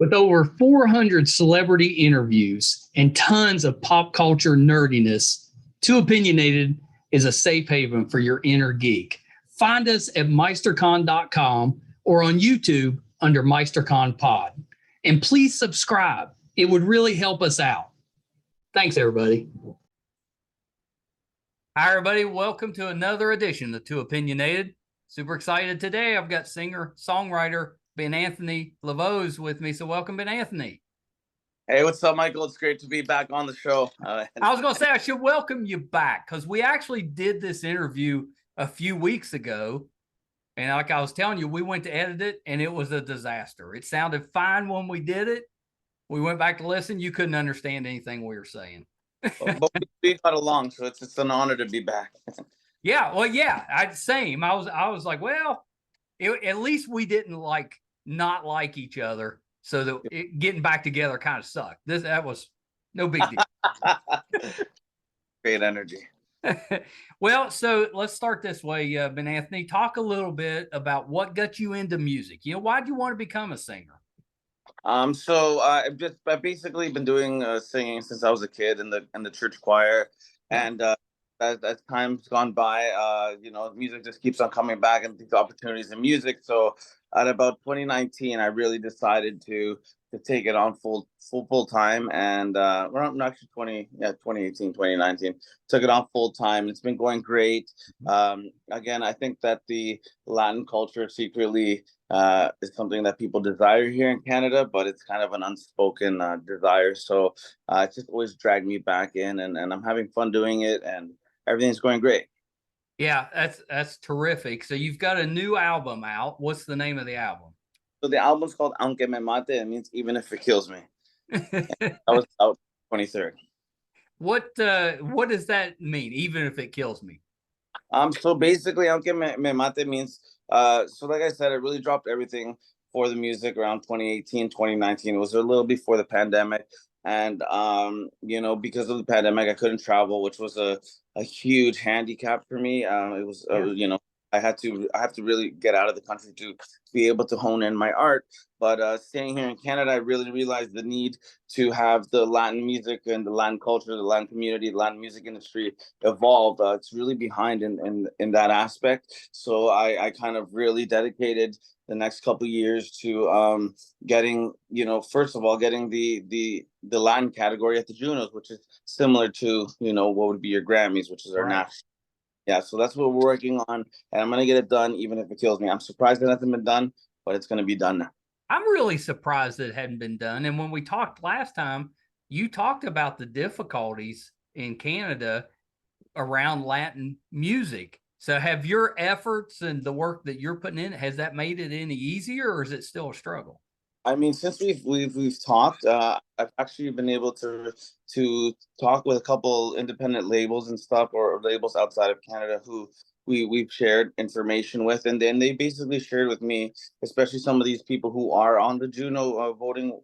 With over 400 celebrity interviews and tons of pop culture nerdiness, Too Opinionated is a safe haven for your inner geek. Find us at meistercon.com or on YouTube under MeisterCon Pod. And please subscribe. It would really help us out. Thanks, everybody. Hi, everybody. Welcome to another edition of Too Opinionated. Super excited today. I've got singer-songwriter BenAnthony Lavoz with me. So welcome, BenAnthony. Hey, what's up, Michael? It's great to be back on the show. I was going to say I should welcome you back because we actually did this interview a few weeks ago. And like I was telling you, we went to edit it, and it was a disaster. It sounded fine when we did it. We went back to listen. You couldn't understand anything we were saying. But we got along, so it's an honor to be back. Yeah, same. I was like, well, at least we didn't not like each other, so that getting back together kind of sucked. That was no big deal. Great energy. Well, so let's start this way, BenAnthony. Talk a little bit about what got you into music. Why do you want to become a singer? So I've basically been doing singing since I was a kid in the church choir, and as time's gone by, music just keeps on coming back and these opportunities in music. So at about 2019, I really decided to take it on full time, and actually 2018, 2019, took it on full time. It's been going great. Again, I think that the Latin culture secretly is something that people desire here in Canada, but it's kind of an unspoken desire. So it's just always dragged me back in, and I'm having fun doing it, and everything's going great. Yeah, that's terrific. So you've got a new album out. What's the name of the album? So the album's called Aunque Me Mate. It means even if it kills me. That was out 23rd. What does that mean? Even if it kills me? So basically, Aunque Me Mate means so like I said, I really dropped everything for the music around 2018, 2019. It was a little before the pandemic. And because of the pandemic, I couldn't travel, which was a huge handicap for me. It was I have to really get out of the country to be able to hone in my art. But staying here in Canada, I really realized the need to have the Latin music and the Latin culture, the Latin community, the Latin music industry evolve. It's really behind in that aspect. So I kind of really dedicated the next couple of years to getting, first of all, getting the Latin category at the Junos, which is similar to, what would be your Grammys, which is our national. Yeah, so that's what we're working on, and I'm going to get it done even if it kills me. I'm surprised it hasn't been done, but it's going to be done now. I'm really surprised that it hadn't been done. And when we talked last time, you talked about the difficulties in Canada around Latin music. So have your efforts and the work that you're putting in, has that made it any easier, or is it still a struggle? I mean, since we've talked, I've actually been able to talk with a couple independent labels and stuff, or labels outside of Canada who we've shared information with, and then they basically shared with me, especially some of these people who are on the Juno voting,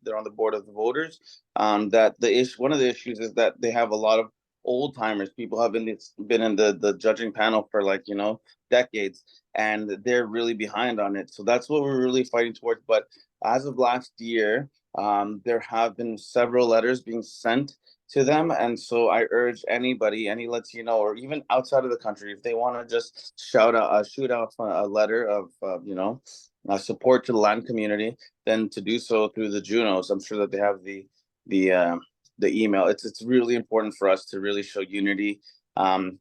they're on the board of the voters, that one of the issues is that they have a lot of old timers, people have been in the judging panel for decades, and they're really behind on it. So that's what we're really fighting towards. But as of last year, there have been several letters being sent to them, and so I urge anybody, any Latino or even outside of the country, if they want to just shoot out a letter of support to the Latin community, then to do so through the Junos. I'm sure that they have the email. It's really important for us to really show unity, and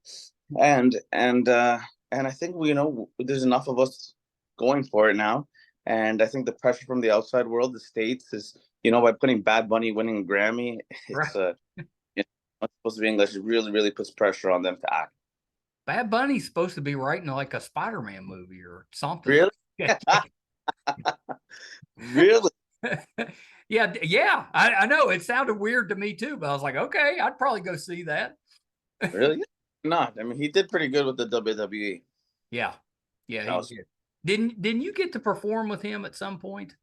I think there's enough of us going for it now. And I think the pressure from the outside world, the States, is, by putting Bad Bunny winning a Grammy, it's not supposed to be English. It really, really puts pressure on them to act. Bad Bunny's supposed to be writing like a Spider-Man movie or something. Really? Really? Yeah. I know it sounded weird to me too, but I was like, okay, I'd probably go see that. Really? Not. I mean, he did pretty good with the WWE. Yeah, he did. Didn't you get to perform with him at some point?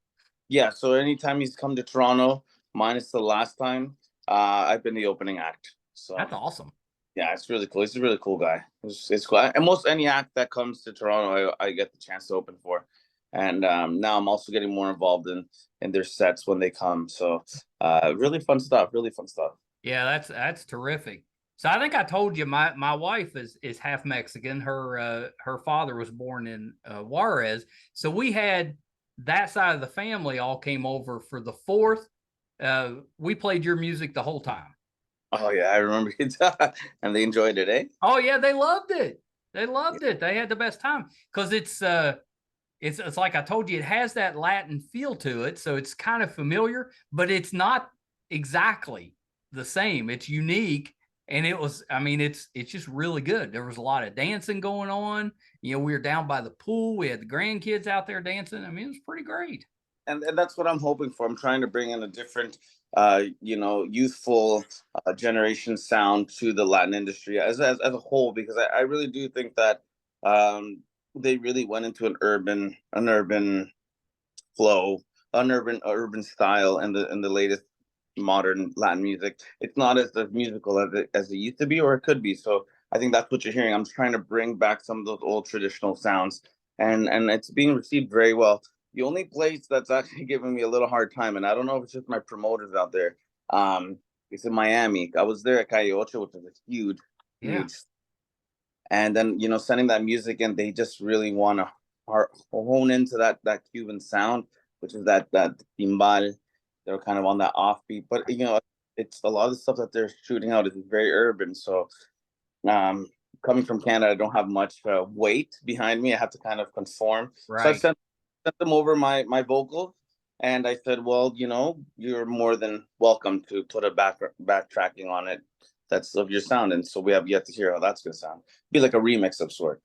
Yeah. So anytime he's come to Toronto, minus the last time, I've been the opening act. So that's awesome. Yeah, it's really cool. He's a really cool guy. It's cool. And most any act that comes to Toronto, I get the chance to open for. and now I'm also getting more involved in their sets when they come. So really fun stuff. Really fun stuff. Yeah, that's terrific. So I think I told you my wife is half Mexican. Her father was born in Juarez. So we had that side of the family all came over for the 4th. We played your music the whole time. Oh yeah, I remember it. And they enjoyed it, eh? Oh yeah, they loved it. They loved it. They had the best time because it's like I told you, it has that Latin feel to it, so it's kind of familiar, but it's not exactly the same. It's unique, and it was. I mean, it's just really good. There was a lot of dancing going on. You know, we were down by the pool. We had the grandkids out there dancing. I mean, it was pretty great. And that's what I'm hoping for. I'm trying to bring in a different, youthful generation sound to the Latin industry as a whole, because I really do think that they really went into an urban flow, an urban style in the latest modern Latin music. It's not as musical as it used to be, or it could be. So I think that's what you're hearing. I'm just trying to bring back some of those old traditional sounds, and it's being received very well. The only place that's actually giving me a little hard time, and I don't know if it's just my promoters out there, it's in Miami. I was there at Calle Ocho, which is a huge, Yeah. huge, and then sending that music in, they just really want to hone into that Cuban sound, which is that timbal. They're kind of on that offbeat, but it's a lot of the stuff that they're shooting out is very urban. So um, coming from Canada, I don't have much weight behind me. I have to kind of conform. So I Right. sent them over my vocals, and I said, well, you're more than welcome to put a backtracking on it that's of your sound, and so we have yet to hear how that's gonna sound. Be like a remix of sort.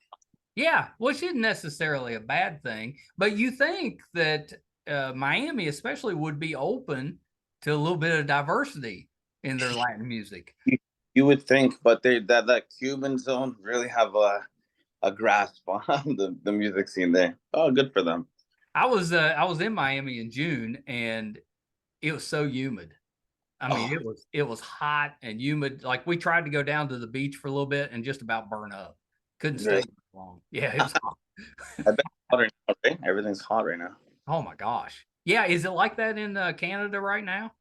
Yeah, which isn't necessarily a bad thing, but you think that Miami, especially, would be open to a little bit of diversity in their Latin music. You would think, but they that Cuban zone really have a grasp on the music scene there. Oh, good for them. I was in Miami in June, and it was so humid. I mean, Oh, it was hot and humid. Like we tried to go down to the beach for a little bit and just about burn up. Couldn't stay really? long. Yeah, it was hot. I bet it's hot right now, right? Everything's hot right now. Oh my gosh. Yeah, is it like that in Canada right now?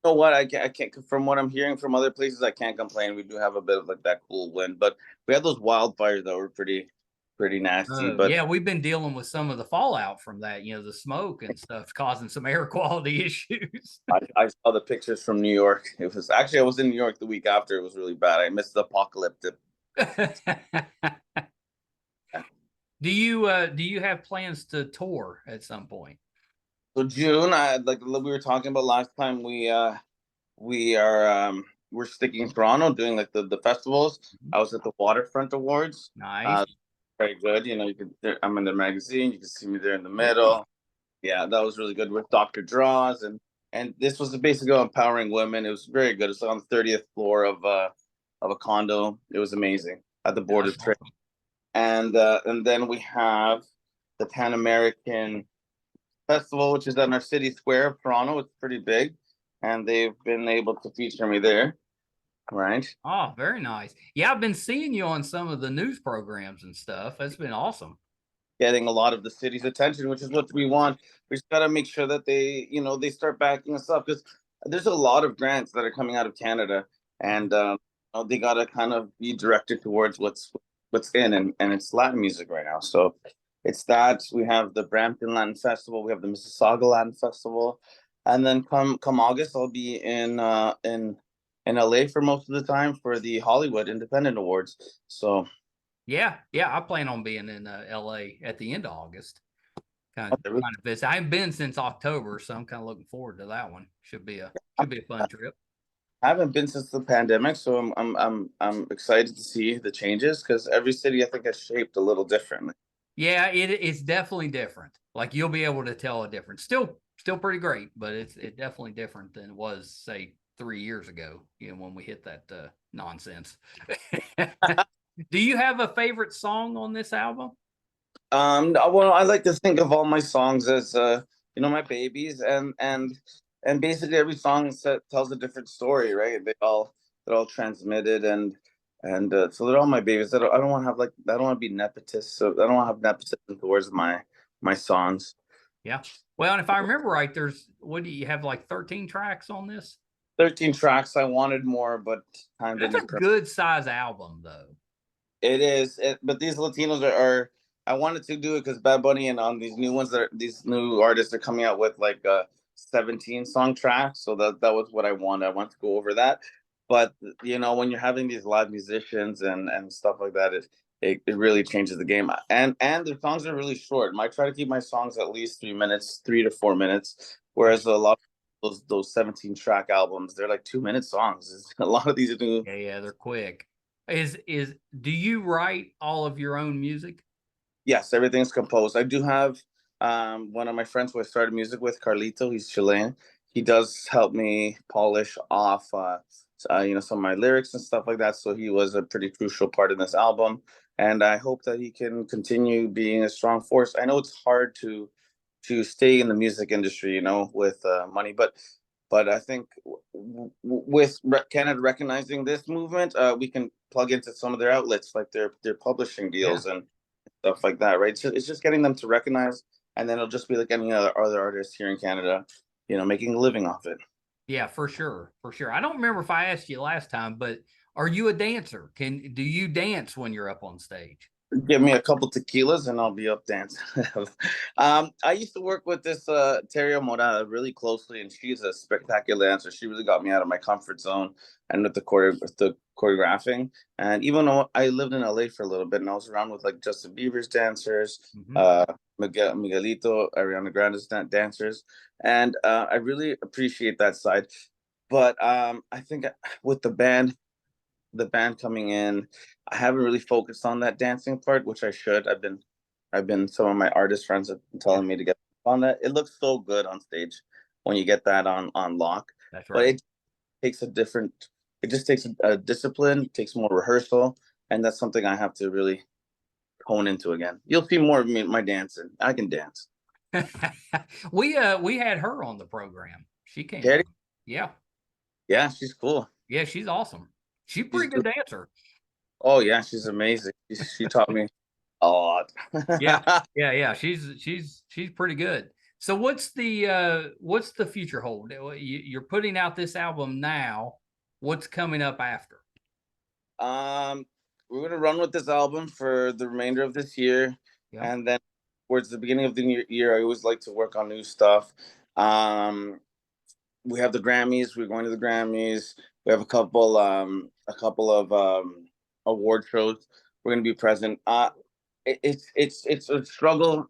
You know what? I can't. From what I'm hearing from other places, I can't complain. We do have a bit of like that cool wind, but we had those wildfires that were pretty nasty. But Yeah, we've been dealing with some of the fallout from that, the smoke and stuff causing some air quality issues. I saw the pictures from New York. It was actually I was in New York the week after. It was really bad. I missed the apocalyptic. Do you have plans to tour at some point? So June, like we were talking about last time, we're sticking in Toronto doing like the festivals. Mhm. I was at the Waterfront Awards. Nice. Uh, very good. I'm in the magazine. You can see me there in the middle. Yeah, that was really good with Dr. Draws, and this was basically empowering women. It was very good. It was on the 30th floor of a condo. It was amazing at the Board That's of Trade. awesome. And then we have the Pan American Festival, which is at our city square of Toronto. It's pretty big, and they've been able to feature me there. Right, Oh, very nice. Yeah, I've been seeing you on some of the news programs and stuff. That's been awesome. getting a lot of the city's attention, which is what we want. We just got to make sure that they start backing us up, because there's a lot of grants that are coming out of Canada, and they got to kind of be directed towards what's in, and it's Latin music right now. So it's that we have the Brampton Latin Festival, we have the Mississauga Latin Festival, and then come August, I'll be in LA for most of the time for the Hollywood Independent Awards. So Yeah, yeah, I plan on being in LA at the end of August. Kind of visit. I haven't been since October, so I'm kind of looking forward to that one. Should be a fun trip. I haven't been since the pandemic, so I'm excited to see the changes, because every city I think has shaped a little differently. Yeah, it's definitely different. Like you'll be able to tell a difference. Still pretty great, but it's definitely different than it was, say, 3 years ago. When we hit that nonsense. Do you have a favorite song on this album? Well, I like to think of all my songs as my babies, and basically every song tells a different story, right? They're all transmitted, and so they're all my babies. I don't want to have I don't want to be nepotist, so I don't want to have nepotism towards my songs. Yeah. Well, and if I remember right, what do you have, like 13 tracks on this? 13 tracks. I wanted more, but time That's a didn't. good size album, though. It is, but these Latinos are. I wanted to do it because Bad Bunny and on these new ones these new artists are coming out with like 17 song tracks. So that was what I wanted. I want to go over that. But when you're having these live musicians and stuff like that, it really changes the game. And the songs are really short. I try to keep my songs at least 3 minutes, 3 to 4 minutes. Whereas a lot of those 17 track albums, they're like 2 minute songs. A lot of these new. Yeah, they're quick. Do you write all of your own music? Yes, everything's composed. I do have one of my friends who I started music with, Carlito. He's Chilean. He does help me polish off, some of my lyrics and stuff like that. So he was a pretty crucial part in this album, and I hope that he can continue being a strong force. I know it's hard to stay in the music industry, with money, but I think with Canada recognizing this movement, we can plug into some of their outlets, like their publishing deals and stuff like that, right? So it's just getting them to recognize, and then it'll just be like any other artist here in Canada, making a living off it. Yeah, for sure, for sure. I don't remember if I asked you last time, but are you a dancer? Do you dance when you're up on stage? Give me a couple tequilas and I'll be up dancing. I used to work with this Terrio Morada really closely, and she's a spectacular dancer. She really got me out of my comfort zone and with the choreographing. And even though I lived in LA for a little bit, and I was around with like Justin Bieber's dancers, Miguelito, Ariana Grande's dancers, and I really appreciate that side. But I think with the band coming in, I haven't really focused on that dancing part, which I should. I've been some of my artist friends have been telling me to get on that. It looks so good on stage when you get that on lock. That's But right. it just takes a discipline, takes more rehearsal, and that's something I have to really hone into again. You'll see more of me, my dancing. I can dance. We had her on the program. She came Katie? on. Yeah. Yeah, she's cool. Yeah, she's awesome. She's a pretty good dancer. Oh yeah, she's amazing. She taught me a lot. Yeah. She's pretty good. So what's the future hold? You're putting out this album now. What's coming up after? We're gonna run with this album for the remainder of this year, and then towards the beginning of the new year, I always like to work on new stuff. We have the Grammys. We're going to the Grammys. We have a couple of award shows. We're going to be present. It's a struggle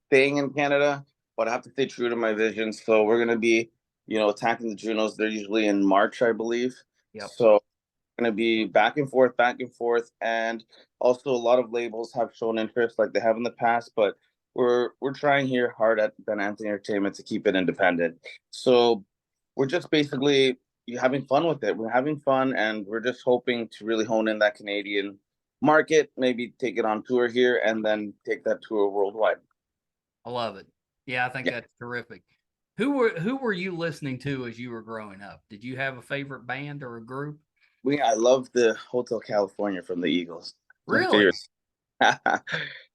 staying in Canada, but I have to stay true to my vision. So we're going to be, attacking the Junos. They're usually in March, I believe. Yep. So going to be back and forth, and also a lot of labels have shown interest like they have in the past, but we're trying here hard at BenAnthony Entertainment to keep it independent. So we're just basically having fun with it. We're having fun, and we're just hoping to really hone in that Canadian market, maybe take it on tour here, and then take that tour worldwide. I love it. Yeah, I think that's terrific. Who were you listening to as you were growing up? Did you have a favorite band or a group? I love the Hotel California from the Eagles. Really?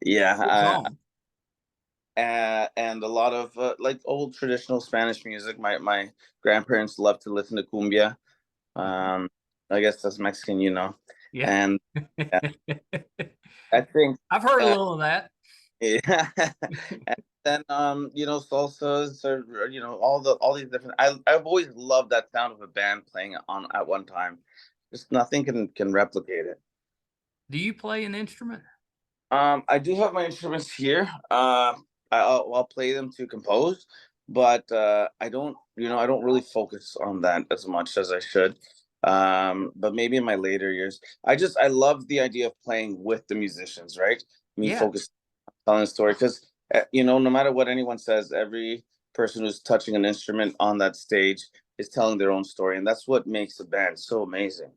Yeah. And a lot of like old traditional Spanish music. My grandparents loved to listen to cumbia. I guess that's Mexican, Yeah. And I think I've heard a little of that. Yeah. And then salsas or all these different. I've always loved that sound of a band playing on at one time. Just nothing can replicate it. Do you play an instrument? I do have my instruments here. I'll play them to compose, but I don't really focus on that as much as I should. But maybe in my later years, I love the idea of playing with the musicians, right? Me focus on telling a story because no matter what anyone says, every person who's touching an instrument on that stage is telling their own story, and that's what makes a band so amazing,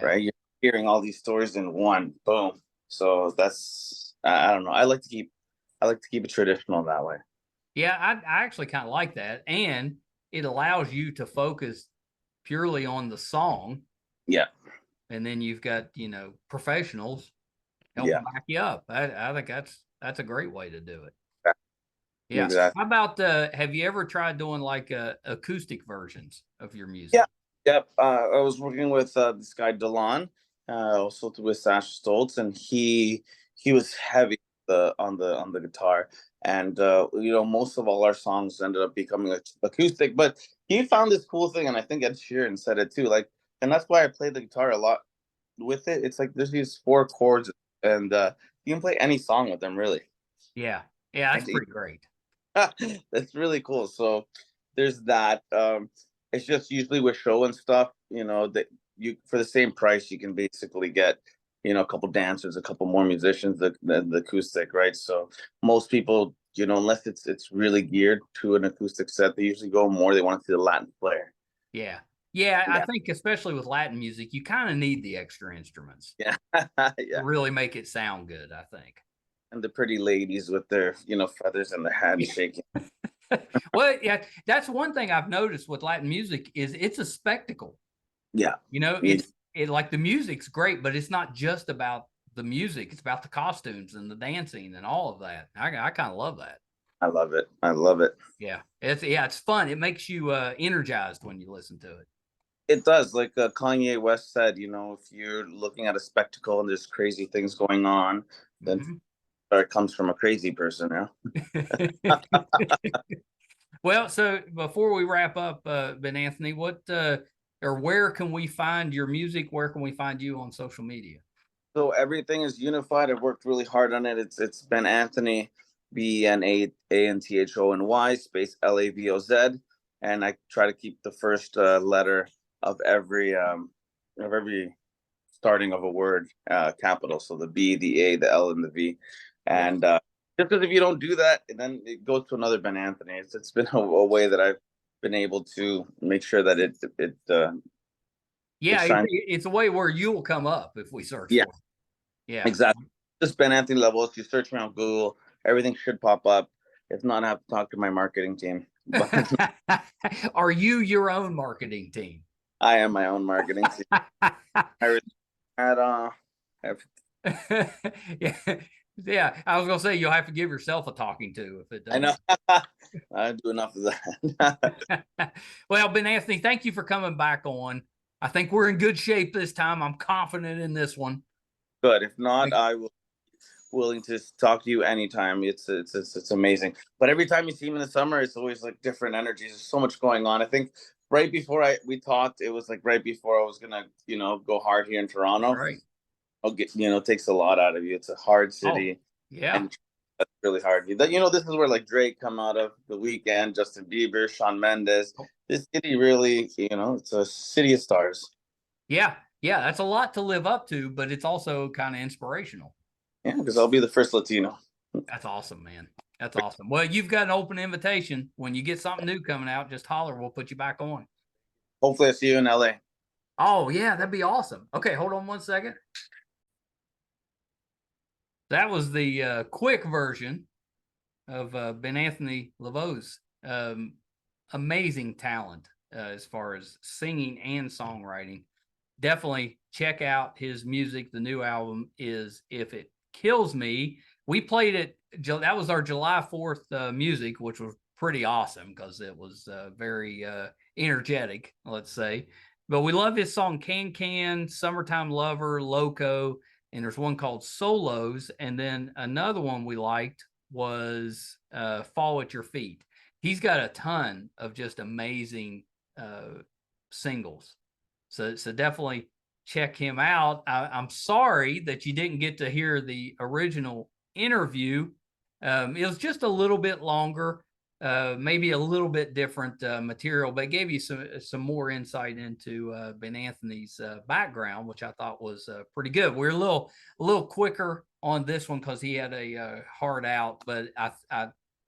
right? You're hearing all these stories in one boom. So that's I don't know. I like to keep it traditional that way. Yeah, I actually kind of like that, and it allows you to focus purely on the song. Yeah. And then you've got professionals help back you up. I think that's a great way to do it. Yeah. Exactly. How about have you ever tried doing like acoustic versions of your music? Yeah. Yep. I was working with this guy Delon, also with Sash Stoltz, and he was heavy on the guitar, and most of all our songs ended up becoming acoustic. But he found this cool thing, and I think Ed Sheeran said it too. Like, and that's why I play the guitar a lot with it. It's like there's these four chords, and you can play any song with them, really. Yeah. Yeah, that's And pretty great. that's really cool. So there's that. It's just usually with show and stuff, that you for the same price you can basically get, a couple dancers, a couple more musicians, the acoustic, right? So most people, unless it's really geared to an acoustic set, they usually go more. They want to see the Latin player. Yeah. Yeah, I Yeah. think especially with Latin music, you kind of need the extra instruments Yeah. to Yeah. really make it sound good, I think. And the pretty ladies with their, feathers in their head shaking. Well, yeah, that's one thing I've noticed with Latin music is it's a spectacle. Yeah. It's like the music's great, but it's not just about the music. It's about the costumes and the dancing and all of that. I kind of love that. I love it. I love it. Yeah, it's fun. It makes you energized when you listen to it. It does. Like Kanye West said, if you're looking at a spectacle and there's crazy things going on, then it comes from a crazy person. Well, so before we wrap up, BenAnthony, what or where can we find your music? Where can we find you on social media? So everything is unified. I've worked really hard on it. It's BenAnthony, BenAnthony space Lavoz, and I try to keep the first letter of every starting of a word capital. So the B, the A, the L, and the V, and just because if you don't do that, then it goes to another BenAnthony. It's been a way that I've been able to make sure that it Yeah, shines. it's a way where you will come up if we search Yeah, for it. Yeah, exactly. Just BenAnthony Lavoz. You search me on Google, everything should pop up. If not, I have to talk to my marketing team. But are you your own marketing team? I am my own marketing team. I had Yeah, yeah. I was gonna say you'll have to give yourself a talking to if it I know. doesn't. I do enough of that. Well, BenAnthony, thank you for coming back on. I think we're in good shape this time. I'm confident in this one. Good. If not, I will willing to talk to you anytime. It's amazing. But every time you see me in the summer, it's always like different energies. There's so much going on. I think right before we talked, it was like right before I was gonna, go hard here in Toronto. Right. I'll get, it takes a lot out of you. It's a hard city. Yeah. And that's really hard. This is where like Drake come out of, The Weeknd, Justin Bieber, Shawn Mendes. This city really, it's a city of stars. Yeah. Yeah. That's a lot to live up to, but it's also kind of inspirational. Yeah, because I'll be the first Latino. That's awesome, man. That's awesome. Well, you've got an open invitation. When you get something new coming out, just holler. We'll put you back on. Hopefully I see you in LA. Oh, yeah, that'd be awesome. Okay, hold on one second. That was the quick version of BenAnthony Lavoz. Amazing talent as far as singing and songwriting. Definitely check out his music. The new album is If It Kills Me. We played it. That was our July 4th music, which was pretty awesome because it was very energetic, let's say. But we love his song Can, Summertime Lover, Loco, and there's one called Solos. And then another one we liked was Fall at Your Feet. He's got a ton of just amazing singles. So definitely check him out. I'm sorry that you didn't get to hear the original interview. It was just a little bit longer, maybe a little bit different material, but it gave you some more insight into BenAnthony's background, which I thought was pretty good. We're a little quicker on this one because he had a hard out, but I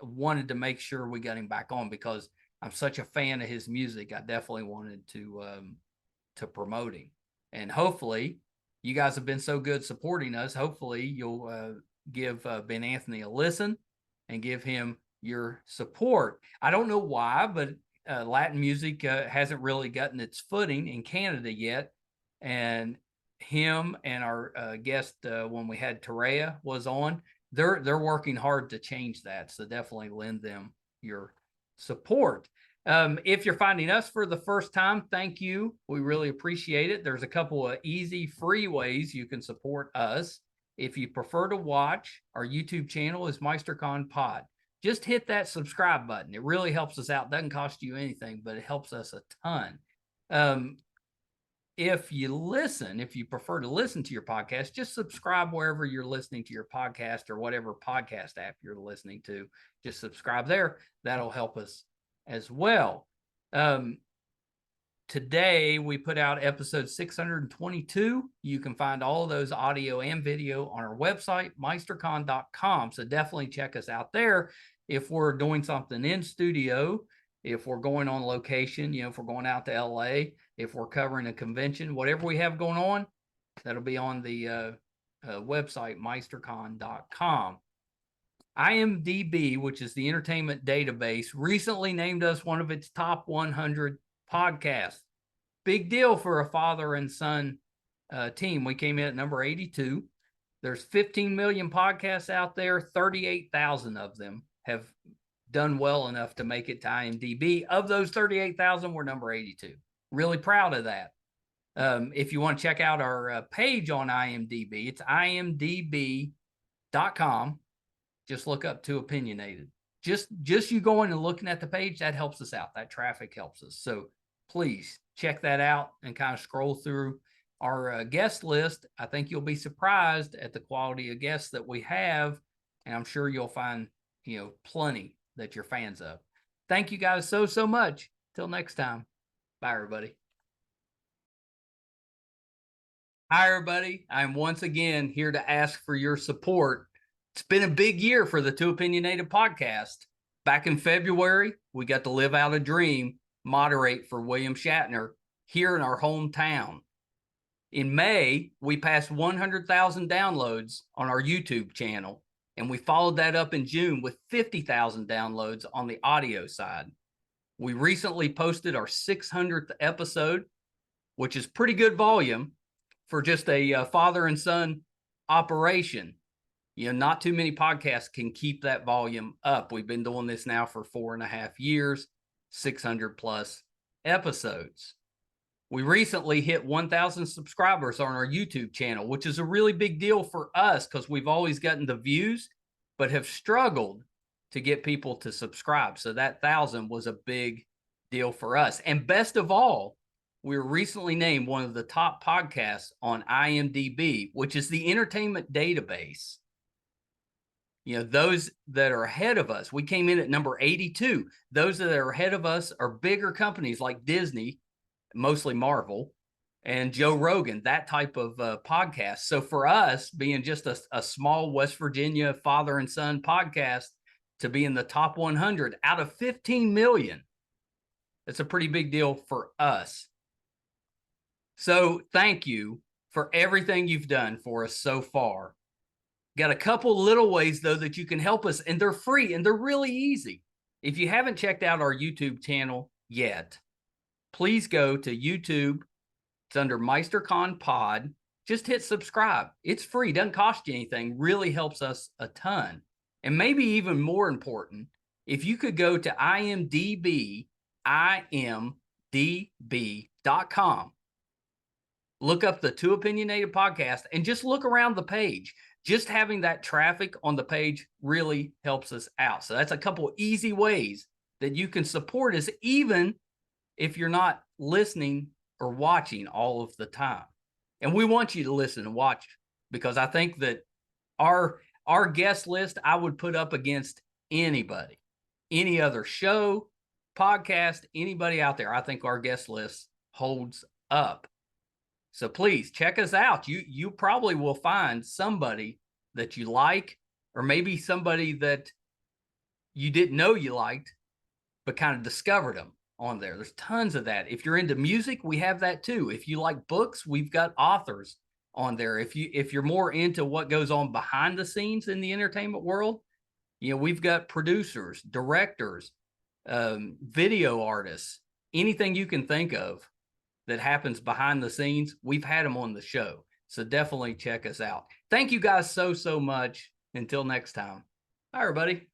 wanted to make sure we got him back on because I'm such a fan of his music. I definitely wanted to promote him, and hopefully you guys have been so good supporting us. Hopefully you'll give BenAnthony a listen and give him your support. I don't know why, but Latin music hasn't really gotten its footing in Canada yet, and him and our guest when we had Terea was on, they're working hard to change that. So definitely lend them your support. If you're finding us for the first time, thank you. We really appreciate it. There's a couple of easy, free ways you can support us. If you prefer to watch, our YouTube channel is MeisterCon Pod. Just hit that subscribe button. It really helps us out. Doesn't cost you anything, but it helps us a ton. If you prefer to listen to your podcast, just subscribe wherever you're listening to your podcast or whatever podcast app you're listening to. Just subscribe there. That'll help us as well. Today, we put out episode 622. You can find all of those audio and video on our website, meistercon.com. So definitely check us out there. If we're doing something in studio, if we're going on location, if we're going out to LA, if we're covering a convention, whatever we have going on, that'll be on the website, meistercon.com. IMDb, which is the entertainment database, recently named us one of its top 100 podcasts. Big deal for a father and son team. We came in at number 82. There's 15 million podcasts out there. 38,000 of them have done well enough to make it to IMDb. Of those 38,000, we're number 82. Really proud of that. If you want to check out our page on IMDb, it's imdb.com. Just look up To Opinionated. Just you going and looking at the page, that helps us out. That traffic helps us. So please check that out and kind of scroll through our guest list. I think you'll be surprised at the quality of guests that we have, and I'm sure you'll find, plenty that you're fans of. Thank you guys so much. Till next time. Bye, everybody. Hi, everybody. I'm once again here to ask for your support. It's been a big year for the Two Opinionated podcast. Back in February, we got to live out a dream, moderate for William Shatner here in our hometown. In May, we passed 100,000 downloads on our YouTube channel, and we followed that up in June with 50,000 downloads on the audio side. We recently posted our 600th episode, which is pretty good volume for just a father and son operation. Not too many podcasts can keep that volume up. We've been doing this now for 4.5 years, 600 plus episodes. We recently hit 1,000 subscribers on our YouTube channel, which is a really big deal for us because we've always gotten the views, but have struggled to get people to subscribe. So that 1,000 was a big deal for us. And best of all, we were recently named one of the top podcasts on IMDb, which is the entertainment database. Those that are ahead of us, we came in at number 82. Those that are ahead of us are bigger companies like Disney, mostly Marvel, and Joe Rogan, that type of podcast. So for us, being just a small West Virginia father and son podcast, to be in the top 100 out of 15 million, it's a pretty big deal for us. So thank you for everything you've done for us so far. Got a couple little ways, though, that you can help us, and they're free, and they're really easy. If you haven't checked out our YouTube channel yet, please go to YouTube. It's under MeisterCon Pod. Just hit subscribe. It's free. Doesn't cost you anything. Really helps us a ton. And maybe even more important, if you could go to imdb.com, look up the Two Opinionated podcast, and just look around the page. Just having that traffic on the page really helps us out. So that's a couple easy ways that you can support us, even if you're not listening or watching all of the time. And we want you to listen and watch, because I think that our guest list, I would put up against anybody, any other show, podcast, anybody out there. I think our guest list holds up. So please check us out. You probably will find somebody that you like, or maybe somebody that you didn't know you liked, but kind of discovered them on there. There's tons of that. If you're into music, we have that too. If you like books, we've got authors on there. If you're more into what goes on behind the scenes in the entertainment world, we've got producers, directors, video artists, anything you can think of that happens behind the scenes, we've had them on the show. So definitely check us out. Thank you guys so much. Until next time. Bye, everybody.